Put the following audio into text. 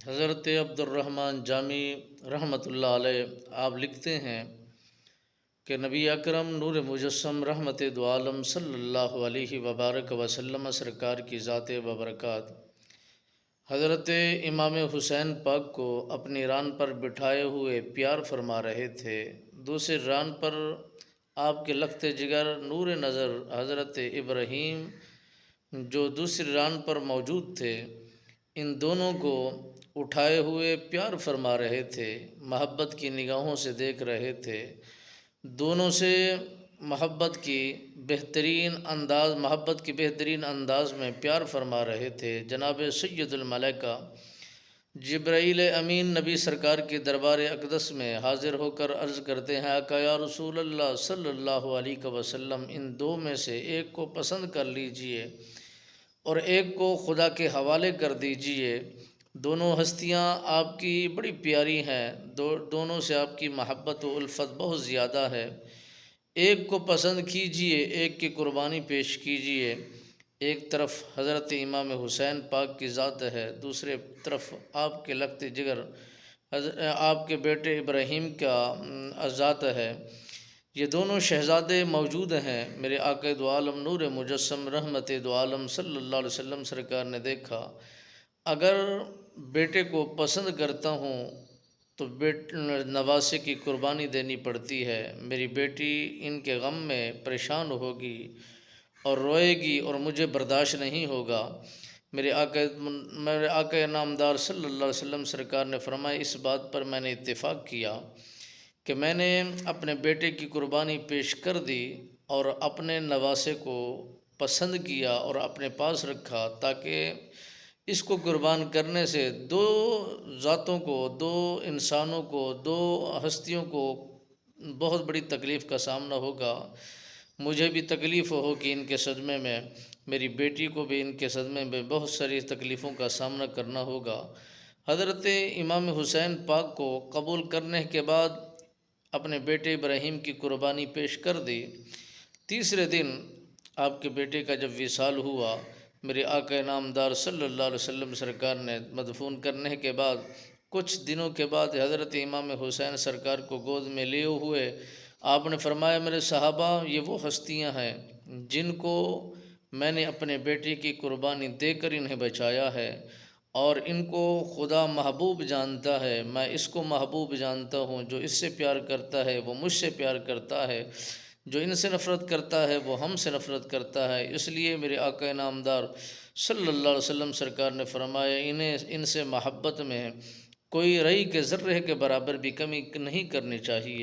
حضرت عبد الرحمن جامی رحمۃ اللہ علیہ آپ لکھتے ہیں کہ نبی اکرم نور مجسم رحمت دو عالم صلی اللہ علیہ وبارک وسلم سرکار کی ذات و برکات حضرت امام حسین پاک کو اپنی ران پر بٹھائے ہوئے پیار فرما رہے تھے۔ دوسری ران پر آپ کے لخت جگر نور نظر حضرت ابراہیم جو دوسری ران پر موجود تھے، ان دونوں کو اٹھائے ہوئے پیار فرما رہے تھے، محبت کی نگاہوں سے دیکھ رہے تھے، دونوں سے محبت کی بہترین انداز میں پیار فرما رہے تھے۔ جناب سید الملائکہ جبرائیل امین نبی سرکار کے دربار اقدس میں حاضر ہو کر عرض کرتے ہیں، آقا یا رسول اللہ صلی اللہ علیہ وسلم، ان دو میں سے ایک کو پسند کر لیجئے اور ایک کو خدا کے حوالے کر دیجئے۔ دونوں ہستیاں آپ کی بڑی پیاری ہیں، دونوں سے آپ کی محبت و الفت بہت زیادہ ہے، ایک کو پسند کیجئے، ایک کی قربانی پیش کیجئے۔ ایک طرف حضرت امام حسین پاک کی ذات ہے، دوسرے طرف آپ کے لخت جگر آپ کے بیٹے ابراہیم کا ذات ہے۔ یہ دونوں شہزادے موجود ہیں۔ میرے آقا دو عالم نور مجسم رحمت دو عالم صلی اللہ علیہ وسلم سرکار نے دیکھا، اگر بیٹے کو پسند کرتا ہوں تو نواسے کی قربانی دینی پڑتی ہے، میری بیٹی ان کے غم میں پریشان ہوگی اور روئے گی اور مجھے برداشت نہیں ہوگا۔ میرے آقا نامدار صلی اللہ علیہ وسلم سرکار نے فرمایا، اس بات پر میں نے اتفاق کیا کہ میں نے اپنے بیٹے کی قربانی پیش کر دی اور اپنے نواسے کو پسند کیا اور اپنے پاس رکھا، تاکہ اس کو قربان کرنے سے دو ذاتوں کو، دو انسانوں کو، دو ہستیوں کو بہت بڑی تکلیف کا سامنا ہوگا۔ مجھے بھی تکلیف ہوگی ان کے صدمے میں، میری بیٹی کو بھی ان کے صدمے میں بہت ساری تکلیفوں کا سامنا کرنا ہوگا۔ حضرت امام حسین پاک کو قبول کرنے کے بعد اپنے بیٹے ابراہیم کی قربانی پیش کر دی۔ تیسرے دن آپ کے بیٹے کا جب وصال ہوا، میرے آقا نامدار صلی اللہ علیہ وسلم سرکار نے مدفون کرنے کے بعد کچھ دنوں کے بعد حضرت امام حسین سرکار کو گود میں لیے ہوئے آپ نے فرمایا، میرے صحابہ، یہ وہ ہستیاں ہیں جن کو میں نے اپنے بیٹے کی قربانی دے کر انہیں بچایا ہے، اور ان کو خدا محبوب جانتا ہے، میں اس کو محبوب جانتا ہوں، جو اس سے پیار کرتا ہے وہ مجھ سے پیار کرتا ہے، جو ان سے نفرت کرتا ہے وہ ہم سے نفرت کرتا ہے۔ اس لیے میرے آقا نامدار صلی اللہ علیہ وسلم سرکار نے فرمایا، ان سے محبت میں کوئی رئی کے ذرے کے برابر بھی کمی نہیں کرنی چاہیے۔